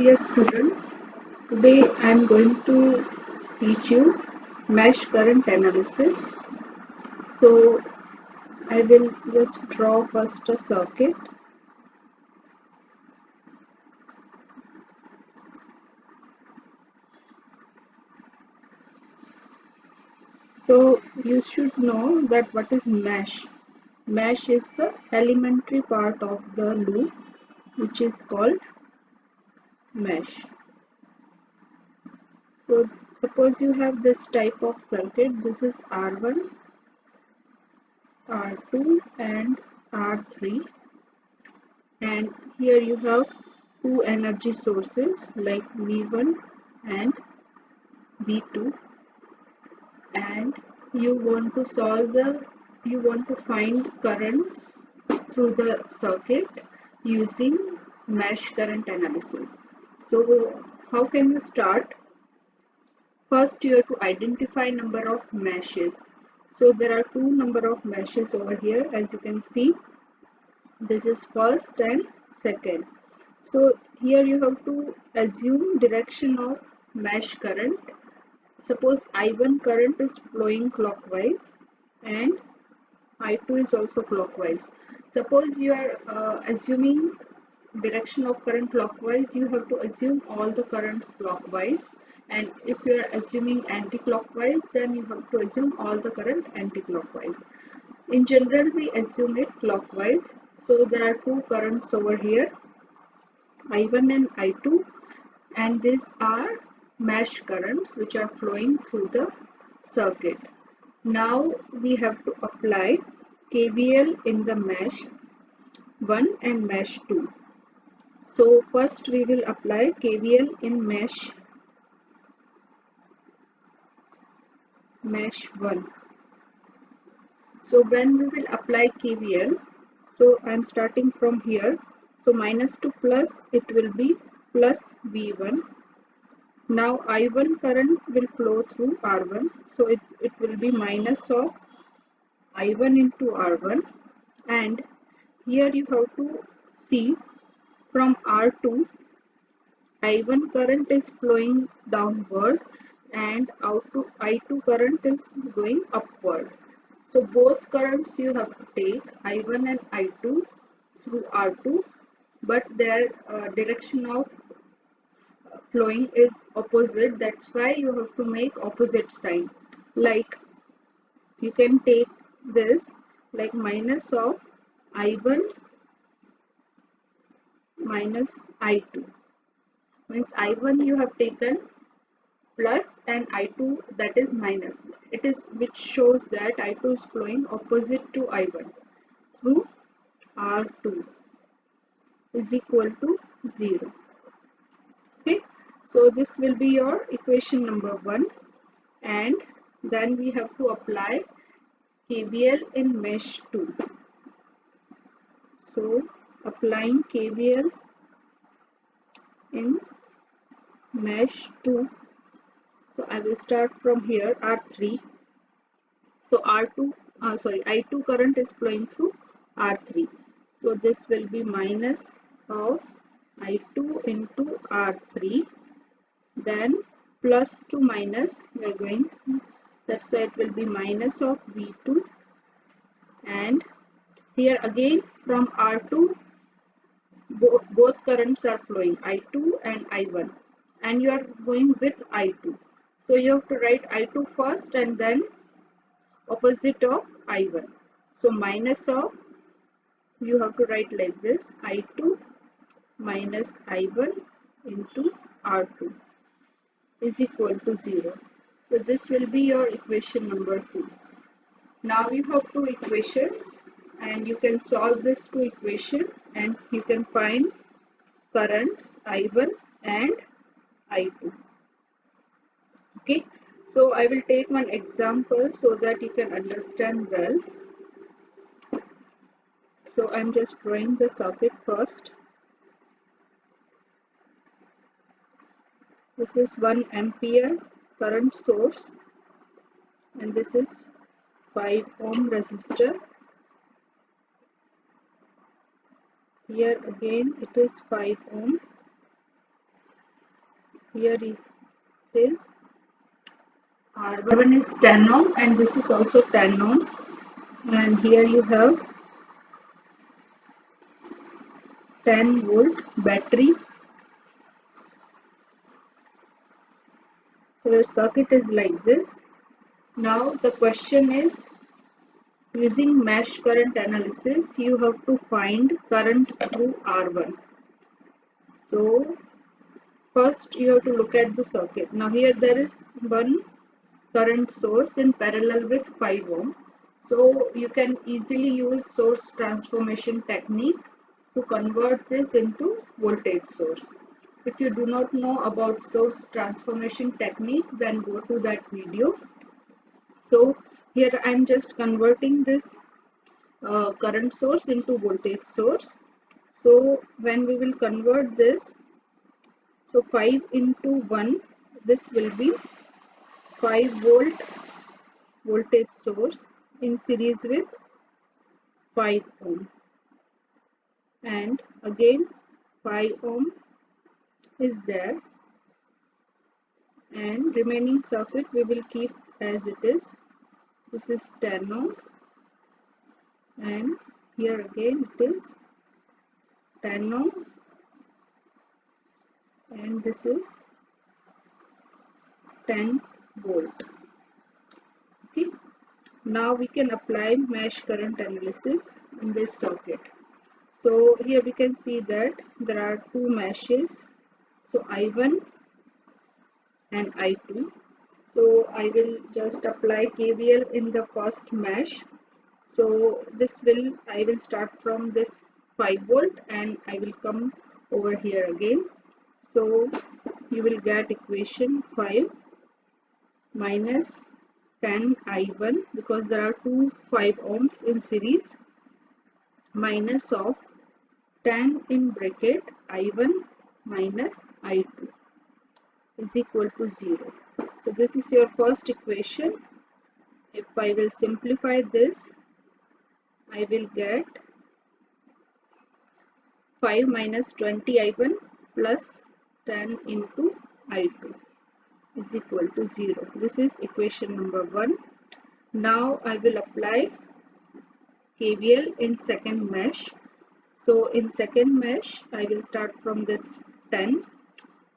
Dear students, today I am going to teach you mesh current analysis. So I will just draw first a circuit. So you should know that what is mesh. Mesh is the elementary part of the loop which is called mesh. So suppose you have this type of circuit. This is R1, R2 and R3, and here you have two energy sources like V1 and V2, and you want to find currents through the circuit using mesh current analysis. So how can you start? First you have to identify number of meshes. So there are two number of meshes over here, as you can see. This is first and second. So here you have to assume direction of mesh current. Suppose I1 current is flowing clockwise and I2 is also clockwise. Suppose you are assuming direction of current clockwise, you have to assume all the currents clockwise, and if you are assuming anti-clockwise, then you have to assume all the current anti-clockwise. In general, we assume it clockwise. So there are two currents over here, I1 and I2, and these are mesh currents which are flowing through the circuit. Now we have to apply KVL in the mesh 1 and mesh 2. So first we will apply KVL in mesh 1. So when we will apply KVL, so I am starting from here. So minus to plus, it will be plus V1. Now I1 current will flow through R1. So it will be minus of I1 into R1. And here you have to see from R2, I1 current is flowing downward and I2 current is going upward. So both currents you have to take, I1 and I2 through R2, but their direction of flowing is opposite. That's why you have to make opposite sign. Like you can take this like minus of I1 minus I2. Means I1 you have taken plus and I2 that is minus. It is which shows that I2 is flowing opposite to I1 through R2 is equal to 0. Okay, so this will be your equation number 1, and then we have to apply KVL in mesh 2. So applying KVL in mesh 2. So I will start from here, R3. So I2 current is flowing through R3. So this will be minus of I2 into R3. Then plus to minus, we are going, that's why it will be minus of V2. And here again from R2, both currents are flowing, I2 and I1. And you are going with I2. So you have to write I2 first and then opposite of I1. So minus of, you have to write like this, I2 minus I1 into R2 is equal to 0. So this will be your equation number 2. Now you have two equations and you can solve this two equation and you can find currents I1 and I2. Okay, so I will take one example so that you can understand well. So I'm just drawing the circuit first. This is 1 ampere current source and this is 5 ohm resistor. Here again it is 5 ohm Here it is R1 is 10 ohm and this is also 10 ohm, and here you have 10-volt battery. So the circuit is like this. Now the question is, using mesh current analysis, you have to find current through R1. So first you have to look at the circuit. Now here there is one current source in parallel with 5 ohm. So you can easily use source transformation technique to convert this into voltage source. If you do not know about source transformation technique, then go to that video. So here I am just converting this current source into voltage source. So when we will convert this, so 5 into 1, this will be 5-volt voltage source in series with 5 ohm, and again 5 ohm is there, and remaining circuit we will keep as it is. This is 10 ohm, and here again it is 10 ohm, and this is 10 volt. Okay, now we can apply mesh current analysis in this circuit. So here we can see that there are two meshes, so I1 and I2. So I will just apply KVL in the first mesh. So I will start from this 5 volt and I will come over here again. So you will get equation 5 minus 10 I1, because there are two 5 ohms in series, minus of 10 in bracket I1 minus I2 is equal to 0. So this is your first equation. If I will simplify this, I will get 5 minus 20 I1 plus 10 into I2 is equal to 0. This is equation number 1. Now I will apply KVL in second mesh. So in second mesh, I will start from this 10.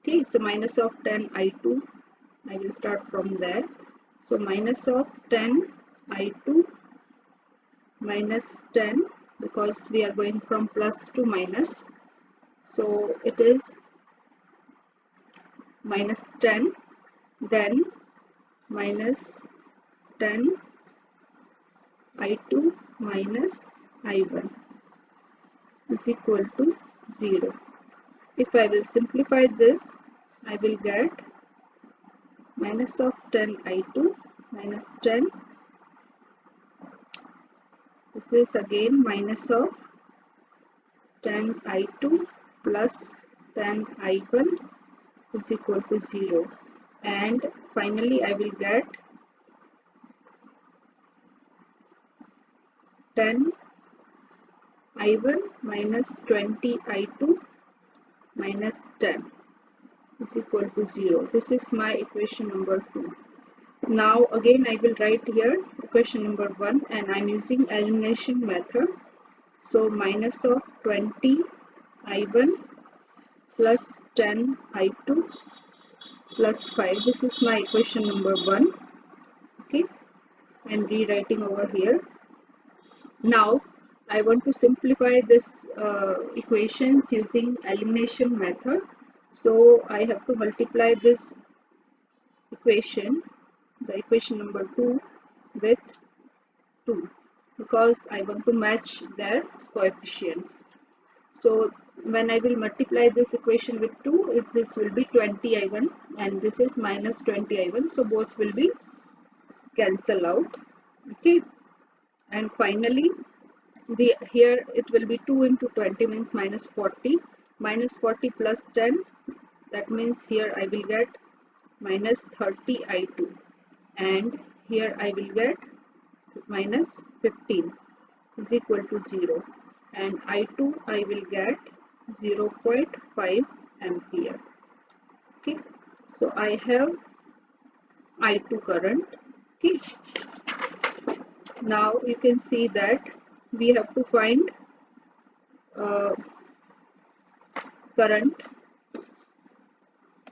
Okay, so minus of 10 I2, I will start from there. So minus of 10 I2 minus 10, because we are going from plus to minus. So it is minus 10, then minus 10 I2 minus I1 is equal to 0. If I will simplify this, I will get minus of 10 I2 minus 10. This is again minus of 10 I2 plus 10 I1 is equal to 0. And finally I will get 10 I1 minus 20 I2 minus 10 is equal to 0. This is my equation number 2. Now again I will write here equation number 1, and I am using elimination method. So minus of 20 I1 plus 10 I2 plus 5. This is my equation number 1. Okay, and rewriting over here. Now I want to simplify this equations using elimination method. So I have to multiply this equation, the equation number 2, with 2, because I want to match their coefficients. So when I will multiply this equation with 2, this will be 20 I1 and this is minus 20 I1. So both will be cancel out. Okay, and finally here it will be 2 into 20 means minus 40. Minus 40 plus 10, that means here I will get minus 30 I2, and here I will get minus 15 is equal to 0, and I2 I will get 0.5 ampere. Okay, I have I2 current. Okay. Now you can see that we have to find uh, current.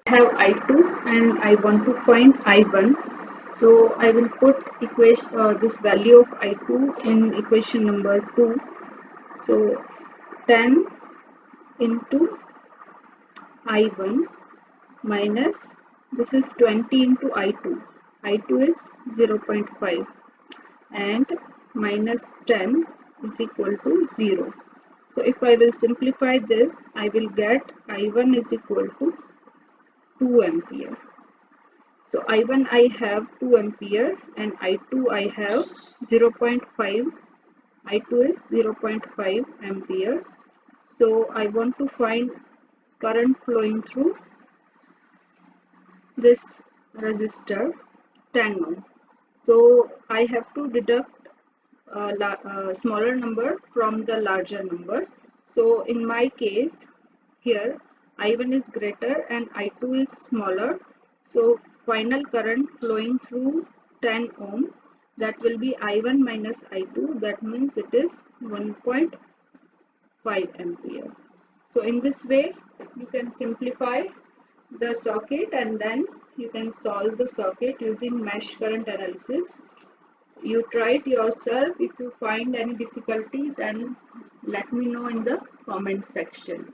I have I2 and I want to find I1. So I will put this value of I2 in equation number 2. So 10 into I1 minus, this is 20 into I2. I2 is 0.5 and minus 10 is equal to 0. So if I will simplify this, I will get I1 is equal to 2 ampere. So I1 I have 2 ampere and I2 I have 0.5. I2 is 0.5 ampere. So I want to find current flowing through this resistor 10 ohm. So I have to deduct a smaller number from the larger number. So in my case here I1 is greater and I2 is smaller. So final current flowing through 10 ohm, that will be I1 minus I2, that means it is 1.5 ampere. So in this way you can simplify the circuit and then you can solve the circuit using mesh current analysis. You try it yourself. If you find any difficulty, then let me know in the comment section.